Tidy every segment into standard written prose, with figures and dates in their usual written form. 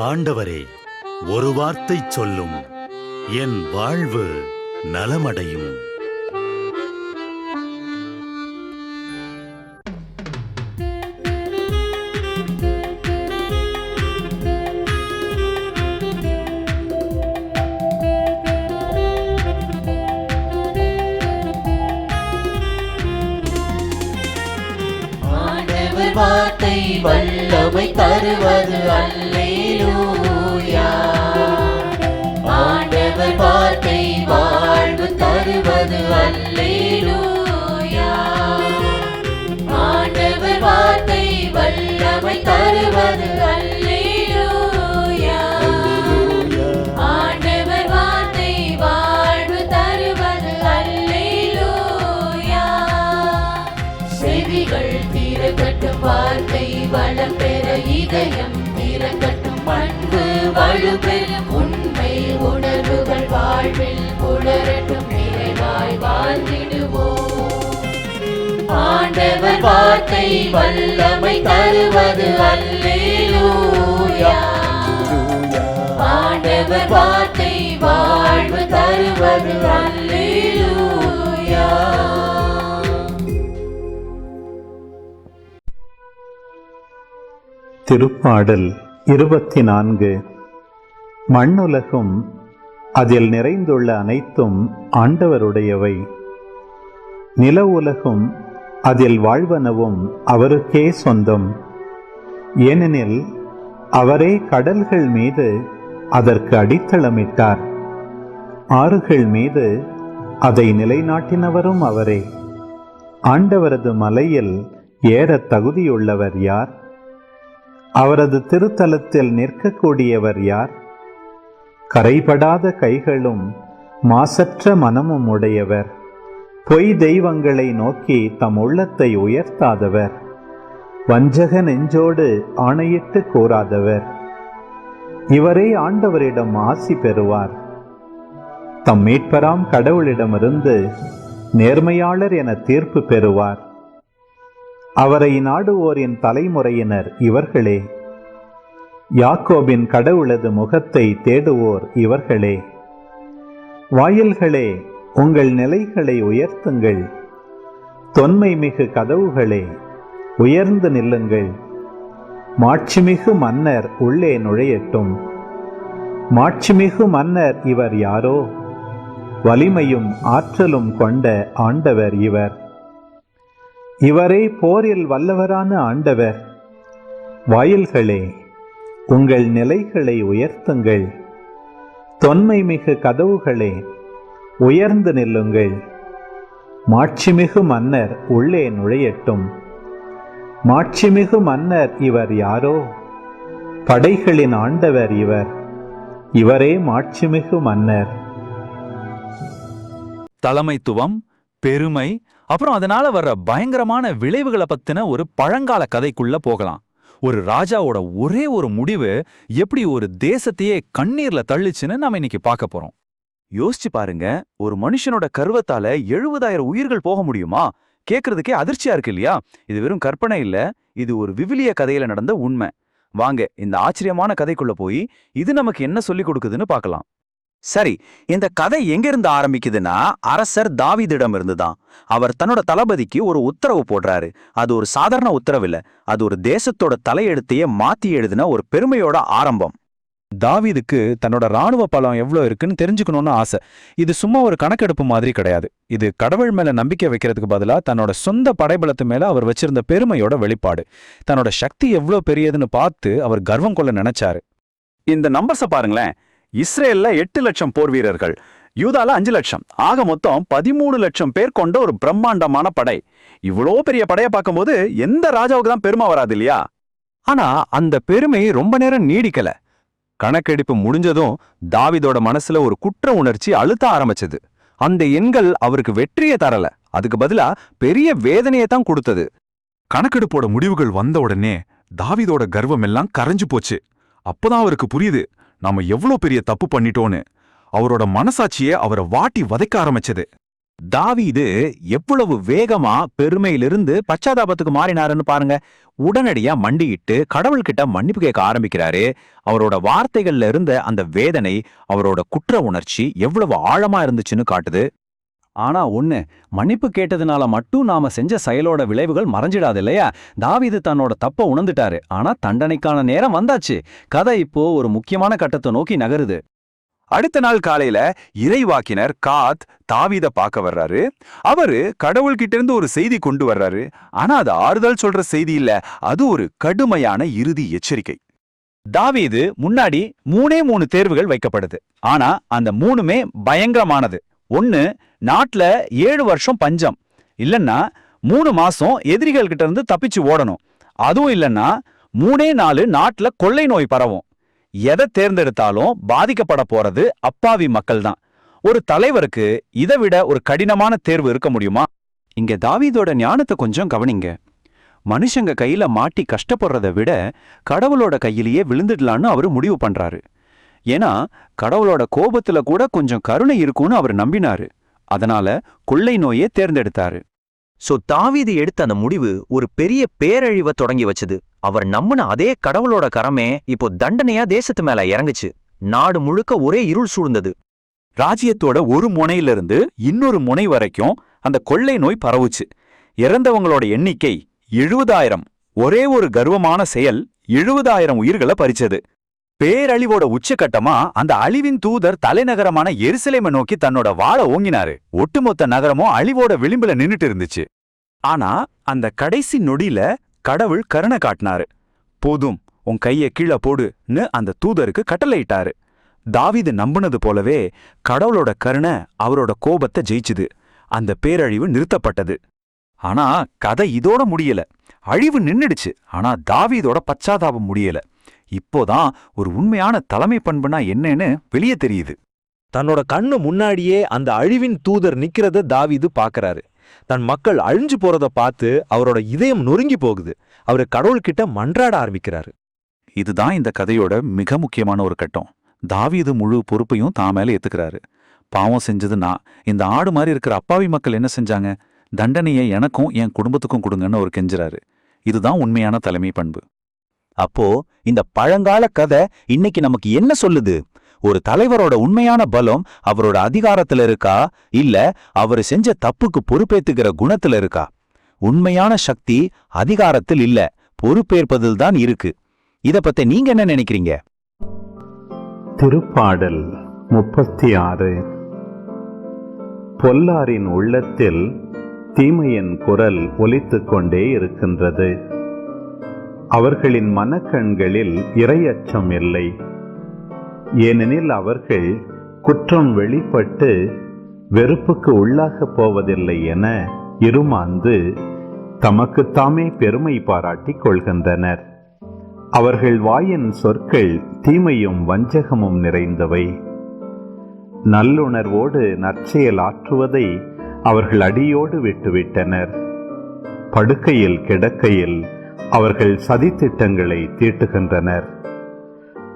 ஆண்டவரே, ஒரு வார்த்தை சொல்லும், என் வாழ்வு நலமடையும். வார்த்தை வல்லமை தருவது அல்லேலூயா. ஆண்டவர் வார்த்தை வாழ்வு தருவது அல்லேலூயா. ஆண்டவர் வார்த்தை வல்லமை தருவது அல்லேலூயா. ஆண்டவர் வார்த்தை வாழ்வு தருவது அல்லேலூயா. செவிகள் திறக்கட்டும், வார்த்தை வளம் பெற இதயம் திறக்கட்டும், பண்பு வலுப்பெறும், உண்மை உணர்வுகள் வாழ்வில் புலரட்டும், நிறைவாய் வாழ்ந்திடுவோம். ஆண்டவர் வார்த்தை வல்லமை தருவது அல்லேலூயா. ஆண்டவர் வார்த்தை வாழ்வு தருவது அல்லேலூயா. திருப்பாடல் 24. மண்ணுலகும் அதில் நிறைந்துள்ள அனைத்தும் ஆண்டவருடையவை. நில உலகும் அதில் வாழ்வனவும் அவருக்கே சொந்தம். ஏனெனில் அவரே கடல்கள் மீது அதற்கு அடித்தளமிட்டார், ஆறுகள் மீது அதை நிலைநாட்டினவரும் அவரே. ஆண்டவரது மலையில் ஏற தகுதியுள்ளவர் யார்? அவரது திருத்தலத்தில் நிற்கக்கூடியவர் யார்? கரைபடாத கைகளும் மாசற்ற மனமும் உடையவர், பொய் தெய்வங்களை நோக்கி தம் உள்ளத்தை உயர்த்தாதவர், வஞ்சக நெஞ்சோடு ஆணையிட்டு கூறாதவர். இவரே ஆண்டவரிடம் ஆசி பெறுவார். தம் மீட்பராம் கடவுளிடமிருந்து நேர்மையாளர் என தீர்ப்பு பெறுவார். அவரை நாடுவோரின் தலைமுறையினர் இவர்களே. யாக்கோபின் கடவுளது முகத்தை தேடுவோர் இவர்களே. வாயில்களே, உங்கள் நிலைகளை உயர்த்துங்கள். தொன்மை மிகு கதவுகளே, உயர்ந்து நில்லுங்கள். மாட்சிமிகு மன்னர் உள்ளே நுழையட்டும். மாட்சிமிகு மன்னர் இவர் யாரோ? வலிமையும் ஆற்றலும் கொண்ட ஆண்டவர் இவர். இவரே போரில் வல்லவரான ஆண்டவர். வாயில்களே, உங்கள் நிலைகளை உயர்த்துங்கள். தொன்மை மிகு கதவுகளே, உயர்ந்து நில்லுங்கள். மாட்சிமிகு மன்னர் உள்ளே நுழையட்டும். மாட்சிமிகு மன்னர் இவர் யாரோ? படைகளின் ஆண்டவர் இவர். இவரே மாட்சிமிகு மன்னர். தலைமைத்துவம், பெருமை, அப்புறம் அதனால வர்ற பயங்கரமான விளைவுகளை பத்தின ஒரு பழங்கால கதைக்குள்ள போகலாம். ஒரு ராஜாவோட ஒரே ஒரு முடிவு எப்படி ஒரு தேசத்தையே கண்ணீர்ல தள்ளுச்சுன்னு நாம இன்னைக்கு பார்க்க போறோம். யோசிச்சு பாருங்க, ஒரு மனுஷனோட கர்வத்தால 70,000 உயிர்கள் போக முடியுமா? கேட்கறதுக்கே அதிர்ச்சியா இருக்கு இல்லையா? இது வெறும் கற்பனை இல்ல, இது ஒரு விவிலிய கதையில நடந்த உண்மை. வாங்க இந்த ஆச்சரியமான கதைக்குள்ள போய் இது நமக்கு என்ன சொல்லிக் கொடுக்குதுன்னு பார்க்கலாம். சரி, இந்த கதை எங்கிருந்து ஆரம்பிக்குதுன்னா அரசர் தாவீதிடம் இருந்துதான். அவர் தன்னோட தளபதிக்கு ஒரு உத்தரவு போடுறாரு. அது ஒரு சாதாரண உத்தரவு இல்ல, அது ஒரு தேசத்தோட தலையெழுத்தையே மாத்தி எழுதின ஒரு பெருமையோட ஆரம்பம். தாவீதுக்கு தன்னோட ராணுவ பலம் எவ்வளவு இருக்குன்னு தெரிஞ்சுக்கணும்னு ஆசை. இது சும்மா ஒரு கணக்கெடுப்பு மாதிரி கிடையாது. இது கடவுள் மேல நம்பிக்கை வைக்கிறதுக்கு பதிலா தன்னோட சொந்த படைபலத்து மேல அவர் வச்சிருந்த பெருமையோட வெளிப்பாடு. தன்னோட சக்தி எவ்வளவு பெரியதுன்னு பார்த்து அவர் கர்வம் கொள்ள நினைச்சாரு. இந்த நம்பர்ஸை பாருங்களேன். இஸ்ரேல்ல 8 லட்சம் போர் வீரர்கள், யூதால 5 லட்சம், ஆக மொத்தம் 13 லட்சம் பேர் கொண்ட ஒரு பிரம்மாண்டமான படை. இவ்வளோ பெரிய படையை பார்க்கும்போது எந்த ராஜாவுக்கு தான் பெருமை வராது இல்லையா? ஆனா அந்த பெருமை ரொம்ப நேரம் நீடிக்கல. கணக்கெடுப்பு முடிஞ்சதும் தாவீதோட மனசுல ஒரு குற்ற உணர்ச்சி அழுத்த ஆரம்பிச்சது. அந்த எண்கள் அவருக்கு வெற்றியை தரல, அதுக்கு பதிலா பெரிய வேதனையை தான் கொடுத்தது. கணக்கெடுப்போட முடிவுகள் வந்த உடனே தாவீதோட கர்வம் எல்லாம் கரைஞ்சு போச்சு. அப்பதான் அவருக்கு புரியுது, நாம எவ்வளோ பெரிய தப்பு பண்ணிட்டோன்னு. அவரோட மனசாட்சியே அவரை வாட்டி வதைக்க ஆரம்பிச்சது. தாவீது எவ்வளவு வேகமா பெருமையிலிருந்து பச்சாதாபத்துக்கு மாறினாருன்னு பாருங்க. உடனடியா மண்டியிட்டு கடவுள்கிட்ட மன்னிப்பு கேட்க ஆரம்பிக்கிறாரு. அவரோட வார்த்தைகள்ல இருந்த அந்த வேதனை, அவரோட குற்ற உணர்ச்சி எவ்வளவு ஆழமா இருந்துச்சுன்னு காட்டுது. ஆனா மன்னிப்பு கேட்டதுனால மட்டும் நாம செஞ்ச செயலோட விளைவுகள் மறைஞ்சிடாது இல்லையா? தாவீது தன்னோட தப்ப உணர்ந்துட்டாரு. ஆனா தண்டனைக்கான நேரம் வந்தாச்சு. கதை இப்போ ஒரு முக்கியமான கட்டத்தை நோக்கி நகருது. அடுத்த நாள் காலையில இறைவாக்கினர் காத் தாவீத பார்க்க வர்றாரு. அவரு கடவுள்கிட்ட இருந்து ஒரு செய்தி கொண்டு வர்றாரு. ஆனா அது ஆறுதல் சொல்ற செய்தி இல்ல, அது ஒரு கடுமையான இறுதி எச்சரிக்கை. தாவீது முன்னாடி 3 தேர்வுகள் வைக்கப்படுது. ஆனா அந்த 3மே பயங்கரமானது. 1, நாட்டுல 7 வருஷம் பஞ்சம். இல்லன்னா 3 மாசம் எதிரிகள் கிட்ட இருந்து தப்பிச்சு ஓடணும். அதுவும் இல்லன்னா 3 நாள் நாட்டுல கொள்ளை நோய் பரவும். எதை தேர்ந்தெடுத்தாலும் பாதிக்கப்பட போறது அப்பாவி மக்கள் தான். ஒரு தலைவருக்கு இதை விட ஒரு கடினமான தேர்வு இருக்க முடியுமா? இங்க தாவீதோட ஞானத்தை கொஞ்சம் கவனிங்க. மனுஷங்க கையில மாட்டி கஷ்டப்படுறதை விட கடவுளோட கையிலேயே விழுந்துடலான்னு அவரு முடிவு பண்றாரு. ஏன்னா கடவுளோட கோபத்துல கூட கொஞ்சம் கருணை இருக்கும்னு அவர் நம்பினாரு. அதனால கொள்ளை நோயே தேர்ந்தெடுத்தாரு. தாவீது எடுத்த அந்த முடிவு ஒரு பெரிய பேரழிவை தொடங்கி வச்சது. அவர் நம்பின அதே கடவுளோட கரமே இப்போ தண்டனையா தேசத்து மேல இறங்குச்சு. நாடு முழுக்க ஒரே இருள் சூழ்ந்தது. ராஜ்யத்தோட ஒரு முனையிலிருந்து இன்னொரு முனை வரைக்கும் அந்த கொள்ளை நோய் பரவுச்சு. இறந்தவங்களோட எண்ணிக்கை 70,000. ஒரே ஒரு கர்வமான செயல் 70,000 உயிர்களை பறிச்சது. பேரழிவோட உச்சகட்டமா அந்த அழிவின் தூதர் தலைநகரமான எருசலேமை நோக்கி தன்னோட வாளை ஓங்கினாரு. ஒட்டுமொத்த நகரமும் அழிவோட விளிம்புல நின்னுட்டு இருந்துச்சு. ஆனா அந்த கடைசி நொடியில கடவுள் கருணை காட்டினாரு. போதும், உன் கைய கீழே போடுன்னு அந்த தூதருக்கு கட்டளையிட்டாரு. தாவீது நம்புனது போலவே கடவுளோட கருணை அவரோட கோபத்தை ஜெயிச்சுது. அந்த பேரழிவு நிறுத்தப்பட்டது. ஆனா கதை இதோட முடியல. அழிவு நின்னுடுச்சு. ஆனா தாவீதோட பச்சாதாபம் முடியல. இப்போதான் ஒரு உண்மையான தலைமை பண்புனா என்னன்னு வெளியே தெரியுது. தன்னோட கண்ணு முன்னாடியே அந்த அழிவின் தூதர் நிக்கிறத தாவீது பாக்குறாரு. தன் மக்கள் அழிஞ்சு போறத பார்த்து அவரோட இதயம் நொறுங்கி போகுது. அவரு கடவுள்கிட்ட மன்றாட ஆரம்பிக்கிறாரு. இதுதான் இந்த கதையோட மிக முக்கியமான ஒரு கட்டம். தாவீது முழு பொறுப்பையும் தான் மேல ஏத்துக்கிறாரு. பாவம் செஞ்சது நான். இந்த ஆடு மாதிரி இருக்கிற அப்பாவி மக்கள் என்ன செஞ்சாங்க? தண்டனையை எனக்கும் என் குடும்பத்துக்கும் கொடுங்கன்னு அவர் கெஞ்சுறாரு. இதுதான் உண்மையான தலைமை பண்பு. அப்போ இந்த பழங்கால கதை இன்னைக்கு நமக்கு என்ன சொல்லுது? ஒரு தலைவரோட உண்மையான பலம் அவரோட அதிகாரத்துல இருக்கா, இல்ல அவரு செஞ்ச தப்புக்கு பொறுப்பேத்துக்கிற குணத்துல இருக்கா? உண்மையான சக்தி அதிகாரத்தில் இல்ல, பொறுப்பேற்பதில் தான் இருக்கு. இத பத்தி நீங்க என்ன நினைக்கிறீங்க? திருப்பாடல் 36. பொல்லாரின் உள்ளத்தில் தீமையின் குரல் ஒலித்துக் கொண்டே இருக்கின்றது. அவர்களின் மனக்கண்களில் இறையச்சம் இல்லை. ஏனெனில் அவர்கள் குற்றம் வெளிப்பட்டு வெறுப்புக்கு உள்ளாகப் போவதில்லை என இருமாந்து தமக்குத்தாமே பெருமை பாராட்டிக் கொள்கின்றனர். அவர்கள் வாயின் சொற்கள் தீமையும் வஞ்சகமும் நிறைந்தவை. நல்லுணர்வோடு நற்செயல் ஆற்றுவதை அவர்கள் அடியோடு விட்டுவிட்டனர். படுக்கையில் கிடக்கையில் அவர்கள் சதித்திட்டங்களை தீட்டுகின்றனர்.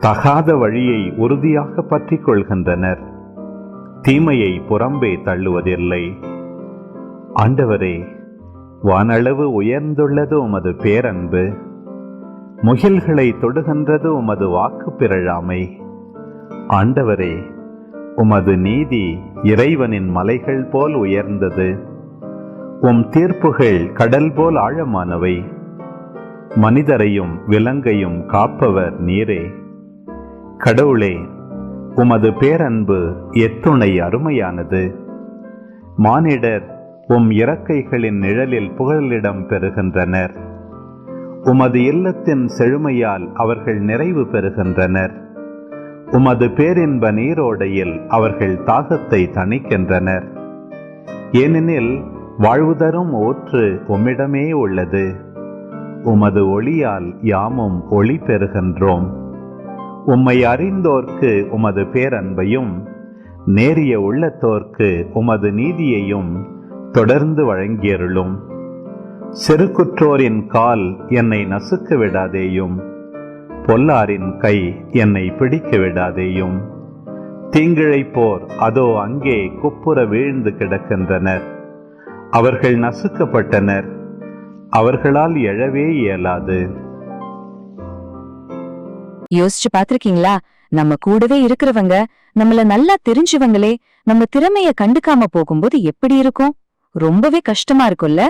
தகாத வழியை உறுதியாக பற்றிக் கொள்கின்றனர். தீமையை புறம்பே தள்ளுவதில்லை. ஆண்டவரே, வானளவு உயர்ந்துள்ளது உமது பேரன்பு. முகில்களை தொடுகின்றது உமது வாக்கு பிறழாமை. ஆண்டவரே, உமது நீதி இறைவனின் மலைகள் போல் உயர்ந்தது. உம் தீர்ப்புகள் கடல் போல் ஆழமானவை. மனிதரையும் விலங்கையும் காப்பவர் நீரே. கடவுளே, உமது பேரன்பு எத்துணை அருமையானது. மானிடர் உம் இறக்கைகளின் நிழலில் புகழிடம் பெறுகின்றனர். உமது இல்லத்தின் செழுமையால் அவர்கள் நிறைவு பெறுகின்றனர். உமது பேரின்ப நீரோடையில் அவர்கள் தாகத்தை தணிக்கின்றனர். ஏனெனில் வாழ்வு தரும் ஊற்று உம்மிடமே உள்ளது. உமது ஒளியால் யாமும் ஒளி பெறுகின்றோம். உம்மை அறிந்தோர்க்கு உமது பேரன்பையும் நேரிய உள்ளத்தோர்க்கு உமது நீதியையும் தொடர்ந்து வழங்கியருளும். சிறுகுற்றோரின் கால் என்னை நசுக்க விடாதேயும். பொல்லாரின் கை என்னை பிடிக்க விடாதேயும். தீங்கிழைப்போர் அதோ அங்கே குப்புற வீழ்ந்து கிடக்கின்றனர். அவர்கள் நசுக்கப்பட்டனர், அவர்களால் எழவே இயலாது. யோசிச்சு பாத்திருக்கீங்களா? நம்ம கூடவே இருக்கிறவங்க, நம்மள நல்லா தெரிஞ்சவங்களே நம்ம திறமைய கண்டுக்காம போகும்போது எப்படி இருக்கும்? ரொம்பவே கஷ்டமா இருக்கும்ல?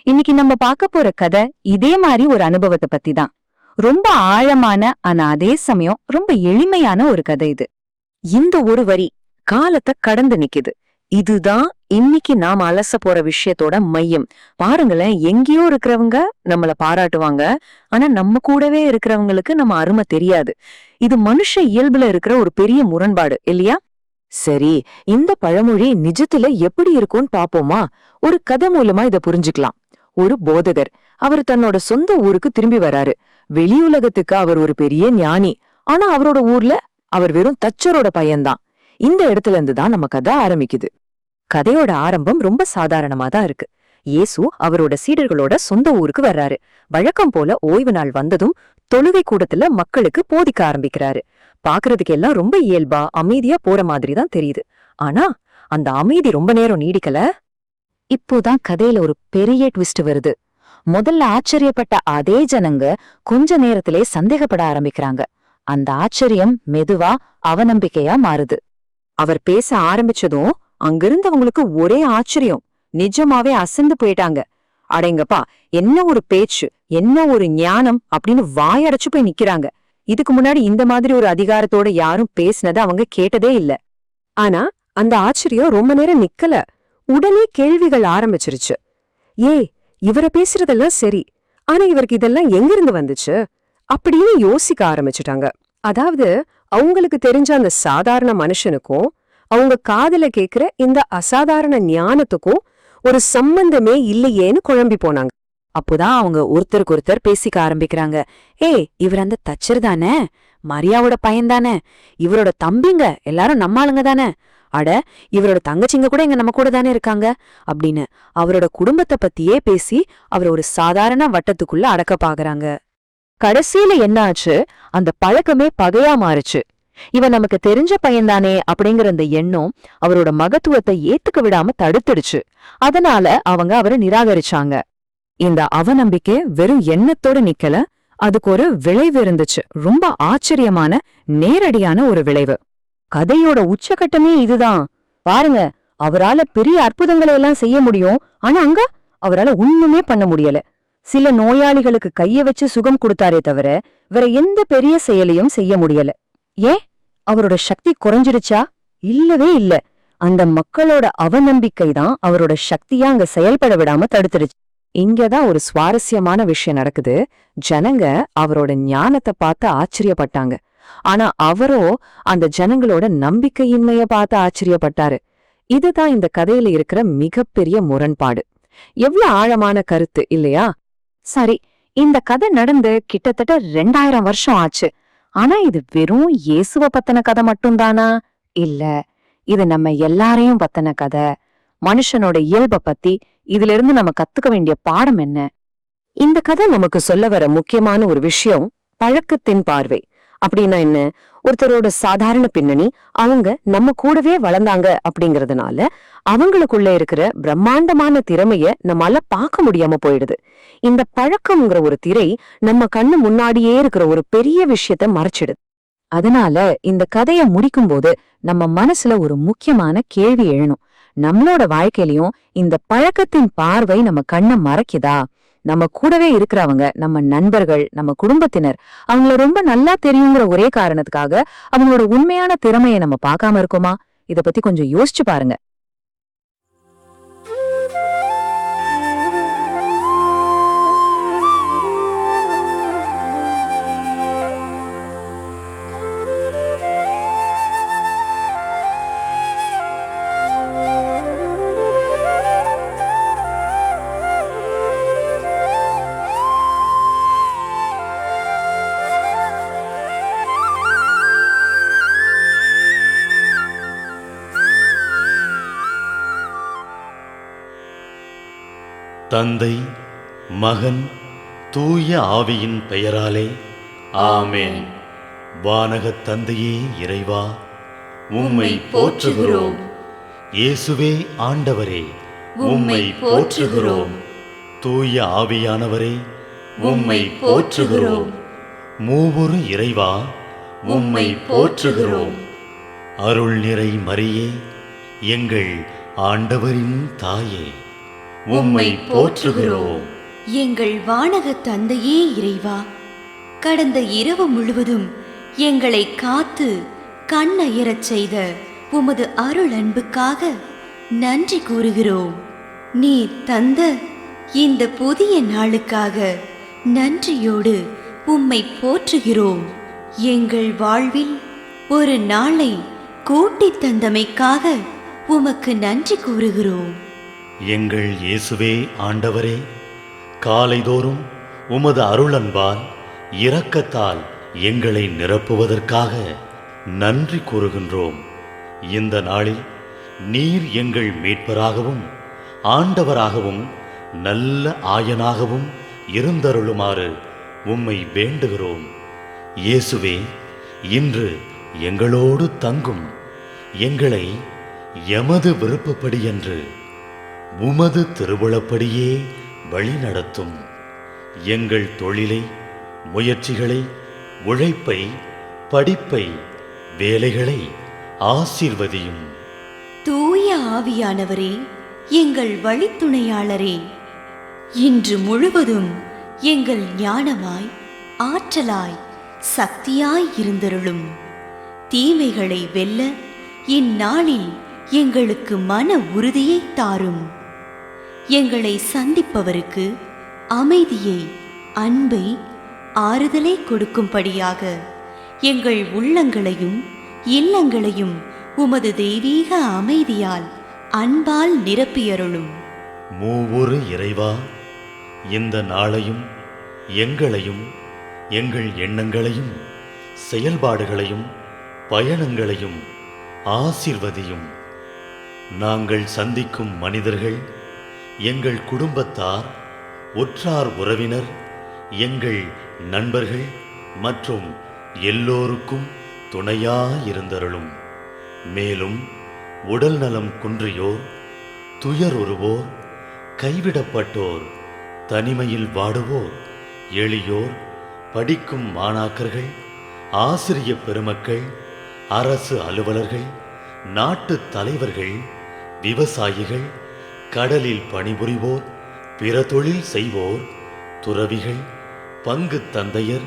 இன்னைக்கு நம்ம பார்க்க போற கதை இதே மாதிரி ஒரு அனுபவத்தை பத்தி தான். ரொம்ப ஆழமான, ஆனா அதே சமயம் ரொம்ப எளிமையான ஒரு கதை இது. இந்த ஒரு வரி காலத்தை கடந்து நிக்குது. இதுதான் இன்னைக்கு நாம அலச போற விஷயத்தோட மையம். பாருங்களேன், எங்கேயோ இருக்கிறவங்க நம்மள பாராட்டுவாங்க, ஆனா நம்ம கூடவே இருக்கிறவங்களுக்கு நம்ம அருமை தெரியாது. இது மனுஷ இயல்புல இருக்கிற ஒரு பெரிய முரண்பாடு இல்லையா? சரி, இந்த பழமொழி நிஜத்துல எப்படி இருக்கும்னு பாப்போமா? ஒரு கதை மூலமா இத புரிஞ்சுக்கலாம். ஒரு போதகர், அவர் தன்னோட சொந்த ஊருக்கு திரும்பி வராரு. வெளி உலகத்துக்கு அவர் ஒரு பெரிய ஞானி, ஆனா அவரோட ஊர்ல அவர் வெறும் தச்சரோட பையன்தான். இந்த இடத்துல இருந்து தான் நம்ம கதை ஆரம்பிக்குது. கதையோட ஆரம்பம் ரொம்ப சாதாரணமா தான் இருக்கு. இயேசு அவரோட சீடர்களோட சொந்த ஊருக்கு வர்றாரு. வழக்கம் போல ஓய்வு நாள் வந்ததும் தொழுகை கூடத்துல மக்களுக்கு போதிக்க ஆரம்பிக்கிறாரு. பாக்குறதுக்கு எல்லாம் ரொம்ப இயல்பா அமைதியா போற மாதிரி தான் தெரியுது. ஆனா அந்த அமைதி ரொம்ப நேரம் நீடிக்கல. இப்போதான் கதையில ஒரு பெரிய ட்விஸ்ட் வருது. முதல்ல ஆச்சரியப்பட்ட அதே ஜனங்க கொஞ்ச நேரத்திலே சந்தேகப்பட ஆரம்பிக்கிறாங்க. அந்த ஆச்சரியம் மெதுவா அவநம்பிக்கையா மாறுது. அவர் பேச ஆரம்பிச்சதும் அங்கிருந்தவங்களுக்கு ஒரே ஆச்சரியம். நிஜமாவே அசந்து போயிட்டாங்க. அடேங்கப்பா, என்ன ஒரு பேச்சு, என்ன ஒரு ஞானம் அப்படின்னு வாயடைச்சு போய் நிக்கிறாங்க. இதுக்கு முன்னாடி இந்த மாதிரி ஒரு அதிகாரத்தோட யாரும் பேசினத அவங்க கேட்டதே இல்ல. ஆனா அந்த ஆச்சரியம் ரொம்ப நேரம் நிக்கல. உடனே கேள்விகள் ஆரம்பிச்சிருச்சு. இவரை பேசுறதெல்லாம் சரி, ஆனா இவருக்கு இதெல்லாம் எங்கிருந்து வந்துச்சு அப்படின்னு யோசிக்க ஆரம்பிச்சுட்டாங்க. அதாவது அவங்களுக்கு தெரிஞ்ச அந்த சாதாரண மனுஷனுக்கும் அவங்க காதுல கேக்குற இந்த அசாதாரண ஞானத்துக்கும் ஒரு சம்பந்தமே இல்லையேன்னு குழம்பி போனாங்க. அப்போதான் அவங்க ஒருத்தருக்கு ஒருத்தர் பேசிக்க ஆரம்பிக்கிறாங்க. இவர் அந்த தச்சர் தானே, மரியாவோட பையன் தானே, இவரோட தம்பிங்க எல்லாரும் நம்ம ஆளுங்க தானே, அட இவரோட தங்கச்சிங்க கூட இங்க நம்ம கூட தானே இருக்காங்க அப்படின்னு அவரோட குடும்பத்தை பத்தியே பேசி அவர் ஒரு சாதாரண வட்டத்துக்குள்ள அடக்க பாக்குறாங்க. கடைசியில என்ன ஆச்சு? அந்த பழக்கமே பகையா மாறுச்சு. இவன் நமக்கு தெரிஞ்ச பையன்தானே அப்படிங்கிற அந்த எண்ணம் அவரோட மகத்துவத்தை ஏத்துக்க விடாம தடுத்துடுச்சு. அதனால அவங்க அவரை நிராகரிச்சாங்க. இந்த அவநம்பிக்கை வெறும் எண்ணத்தோட நிக்கல, அதுக்கு ஒரு விளைவு இருந்துச்சு. ரொம்ப ஆச்சரியமான, நேரடியான ஒரு விளைவு. கதையோட உச்சகட்டமே இதுதான். பாருங்க, அவரால பெரிய அற்புதங்களை எல்லாம் செய்ய முடியும், ஆனா அங்க அவரால ஒண்ணுமே பண்ண முடியல. சில நோயாளிகளுக்கு கைய வச்சு சுகம் கொடுத்தாரே தவிர வேற எந்த பெரிய செயலையும் செய்ய முடியல. ஏன் அவரோட சக்தி குறைஞ்சிடுச்சா? இல்லவே இல்ல. அந்த மக்களோட அவநம்பிக்கை தான் அவரோட சக்தியா அங்க செயல்பட விடாம தடுத்துடுச்சு. இங்கதான் ஒரு சுவாரஸ்யமான விஷயம் நடக்குது. ஜனங்க அவரோட ஞானத்தை பார்த்து ஆச்சரியப்பட்டாங்க, ஆனா அவரோ அந்த ஜனங்களோட நம்பிக்கையின்மைய பார்த்து ஆச்சரியப்பட்டாரு. இதுதான் இந்த கதையில இருக்கிற மிகப்பெரிய முரண்பாடு. எவ்வளவு ஆழமான கருத்து இல்லையா? சரி, இந்த கதை நடந்து கிட்டத்தட்ட 2000 வருஷம் ஆச்சு. ஆனா இது வெறும் இயேசுவ பத்தின கதை மட்டும்தானா? இல்ல, இது நம்ம எல்லாரையும் பத்தின கதை. மனுஷனோட இயல்பை பத்தி இதுல இருந்து நம்ம கத்துக்க வேண்டிய பாடம் என்ன? இந்த கதை நமக்கு சொல்ல வர முக்கியமான ஒரு விஷயம் பழக்கத்தின் பார்வை. அப்படின்னா என்ன? ஒருத்தரோட சாதாரண பின்னணி, அவங்க நம்ம கூடவே வளர்ந்தாங்க அப்படிங்கறதுனால அவங்களுக்குள்ள இருக்கிற பிரம்மாண்டமான திறமைய நம்மால பார்க்க முடியாம போயிடுது. இந்த பழக்கம்ங்கிற ஒரு திரை நம்ம கண்ணு முன்னாடியே இருக்கிற ஒரு பெரிய விஷயத்த மறைச்சிடுது. அதனால இந்த கதைய முடிக்கும் போது நம்ம மனசுல ஒரு முக்கியமான கேள்வி எழணும். நம்மளோட வாழ்க்கையிலயும் இந்த பழக்கத்தின் பார்வை நம்ம கண்ணை மறைக்குதா? நம்ம கூடவே இருக்கிறவங்க, நம்ம நண்பர்கள், நம்ம குடும்பத்தினர், அவங்கள ரொம்ப நல்லா தெரியுங்கிற ஒரே காரணத்துக்காக அவங்களோட உண்மையான திறமையை நம்ம பார்க்காம இருக்கோமா? இத பத்தி கொஞ்சம் யோசிச்சு பாருங்க. தந்தை, மகன், தூய ஆவியின் பெயராலே ஆமென். வானகத் தந்தையே இறைவா, உம்மை போற்றுகிறோம். இயேசுவே ஆண்டவரே, உம்மை போற்றுகிறோம். தூய ஆவியானவரே, உம்மை போற்றுகிறோம். மூவொரு இறைவா, உம்மை போற்றுகிறோம். அருள் நிறை மரியே, எங்கள் ஆண்டவரின் தாயே, உம்மை போற்றுகிறோம். எங்கள் வானக தந்தையே இறைவா, கடந்த இரவு முழுவதும் எங்களை காத்து கண்ணயரச் செய்த உமது அருள் அன்புக்காக நன்றி கூறுகிறோம். நீர் தந்த இந்த புதிய நாளுக்காக நன்றியோடு உம்மை போற்றுகிறோம். எங்கள் வாழ்வில் ஒரு நாளை கூட்டித் தந்தமைக்காக உமக்கு நன்றி கூறுகிறோம். எங்கள் இயேசுவே ஆண்டவரே, காலைதோறும் உமது அருளன்பால் இரக்கத்தால் எங்களை நிரப்புவதற்காக நன்றி கூறுகின்றோம். இந்த நாளில் நீர் எங்கள் மீட்பராகவும் ஆண்டவராகவும் நல்ல ஆயனாகவும் இருந்தருளுமாறு உம்மை வேண்டுகிறோம். இயேசுவே, இன்று எங்களோடு தங்கும். எங்களை எமது விருப்பப்படியன்று உமது திருவுளப்படியே வழிநடத்தும். எங்கள் தொழிலை, முயற்சிகளை, உழைப்பை, படிப்பை, வேலைகளை ஆசீர்வதியும். தூய ஆவியானவரே, எங்கள் வழித்துணையாளரே, இன்று முழுவதும் எங்கள் ஞானமாய், ஆற்றலாய், சக்தியாய் இருந்தருளும். தீமைகளை வெல்ல இந்நாளில் எங்களுக்கு மன உறுதியை தாரும். எங்களை சந்திப்பவருக்கு அமைதியை, அன்பை, ஆறுதலை கொடுக்கும்படியாக எங்கள் உள்ளங்களையும் இல்லங்களையும் உமது தெய்வீக அமைதியால், அன்பால் நிரப்பியருளும். மூவொரு இறைவா, இந்த நாளையும் எங்களையும் எங்கள் எண்ணங்களையும் செயல்பாடுகளையும் பயணங்களையும் ஆசீர்வதியும். நாங்கள் சந்திக்கும் மனிதர்கள், எங்கள் குடும்பத்தார், உற்றார் உறவினர், எங்கள் நண்பர்கள் மற்றும் எல்லோருக்கும் துணையாயிருந்தருளும். மேலும் உடல் நலம் குன்றியோர், துயருறுவோர், கைவிடப்பட்டோர், தனிமையில் வாடுவோர், எளியோர், படிக்கும் மாணாக்கர்கள், ஆசிரிய பெருமக்கள், அரசு அலுவலர்கள், நாட்டு தலைவர்கள், விவசாயிகள், கடலில் பணிபுரிவோர், பிற தொழில் செய்வோர், துறவிகள், பங்கு தந்தையர்,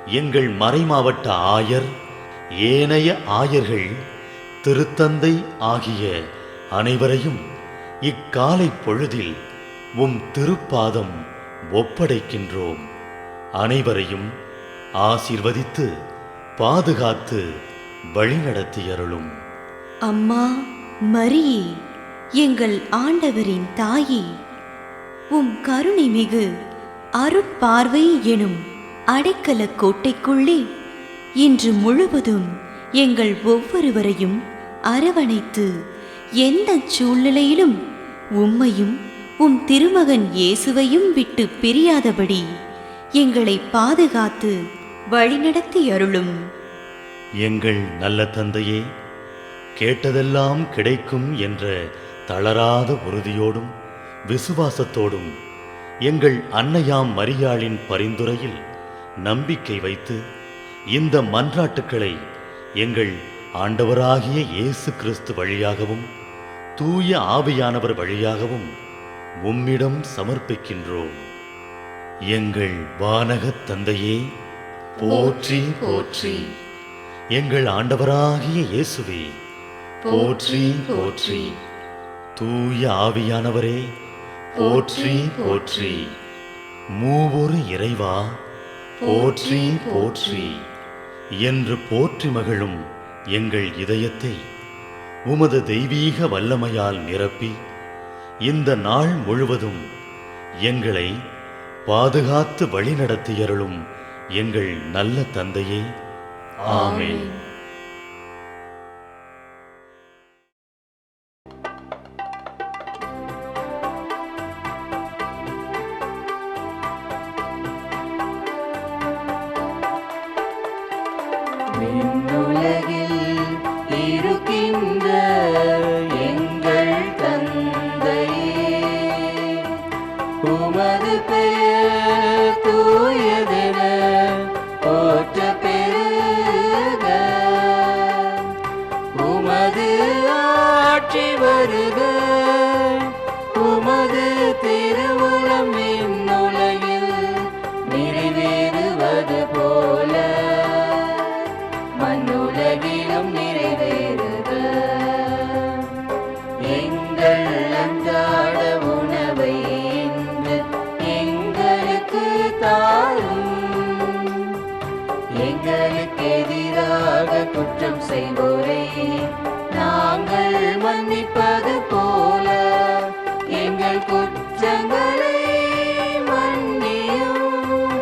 எங்கள் மறைமாவட்ட ஆயர், ஏனைய ஆயர்கள், திருத்தந்தை ஆகிய அனைவரையும் இக்காலை பொழுதில் உம் திருப்பாதம் ஒப்படைக்கின்றோம். அனைவரையும் ஆசீர்வதித்து பாதுகாத்து வழிநடத்தியருளும். அம்மா மரியே, எங்கள் ஆண்டவரின் தாயே, உம் கருணை மிகு அருட்பார்வை எனும் அடைக்கல கோட்டைக்குள்ளே இன்று முழுவதும் எங்கள் ஒவ்வொருவரையும் அரவணைத்து எந்த சூழ்நிலையிலும் உம்மையும் உம் திருமகன் இயேசுவையும் விட்டு பிரியாதபடி எங்களை பாதுகாத்து வழிநடத்தி அருளும். எங்கள் நல்ல தந்தையே, கேட்டதெல்லாம் கிடைக்கும் என்ற தளராத உறுதியோடும் விசுவாசத்தோடும் எங்கள் அன்னையாம் மரியாளின் பரிந்துரையில் நம்பிக்கை வைத்து இந்த மன்றாட்டுக்களை எங்கள் ஆண்டவராகிய இயேசு கிறிஸ்து வழியாகவும் தூய ஆவியானவர் வழியாகவும் உம்மிடம் சமர்ப்பிக்கின்றோம். எங்கள் வானகத் தந்தையே, போற்றி போற்றி. எங்கள் ஆண்டவராகிய இயேசுவே, போற்றி போற்றி. தூய ஆவியானவரே, போற்றி போற்றி. மூவொரு இறைவா, போற்றி போற்றி என்று போற்றி மகிழும் எங்கள் இதயத்தை உமது தெய்வீக வல்லமையால் நிரப்பி இந்த நாள் முழுவதும் எங்களை பாதுகாத்து வழிநடத்தியருளும் எங்கள் நல்ல தந்தையே. ஆமென். விண்ணுலகில் இருக்கு எங்களுக்கு எதிராக குற்றம் செய்வோரை நாங்கள் மன்னிப்பது போல எங்கள் குற்றங்களை மன்னியும்,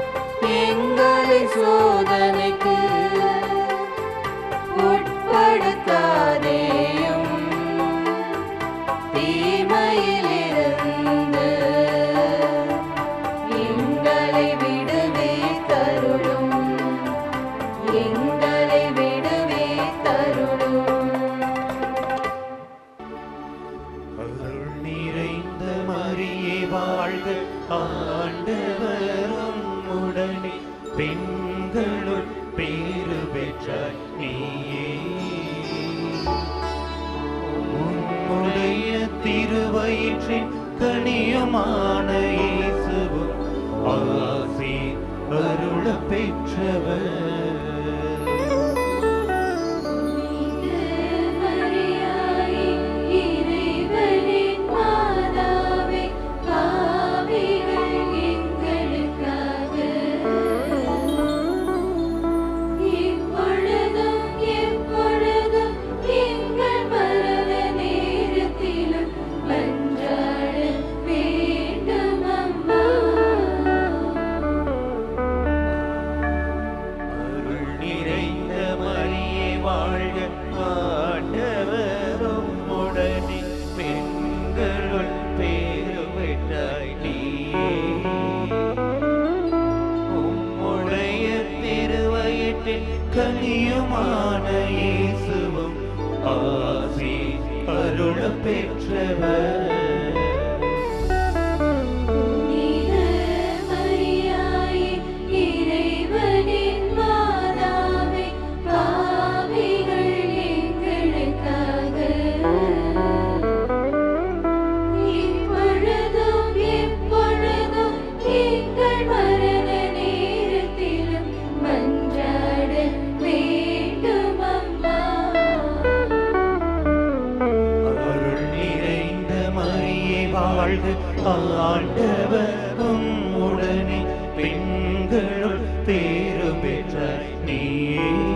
எங்களை சோதனைக்கு உட்படுத்தாதேயும், தீமையிலிருந்து எங்களை விடுவித்தருளும், எங்களை விடுவித்தருளும். அருள் நிறைந்த மரியே வாழ்க, ஆண்டவரும் உடனே பெண்களுள் பேறு பெற்றாய் நீயே. உம்முடைய திருவயிற்றின் கனியுமான இயேசுவும் ஆசி அருள பெற்றவர். கனியுமான இயேசுவும் ஆசி அருள பெற்றவர். ஆண்டவரும் உடனே பெண்களுள் பேறு பெற்றாய் நீயே.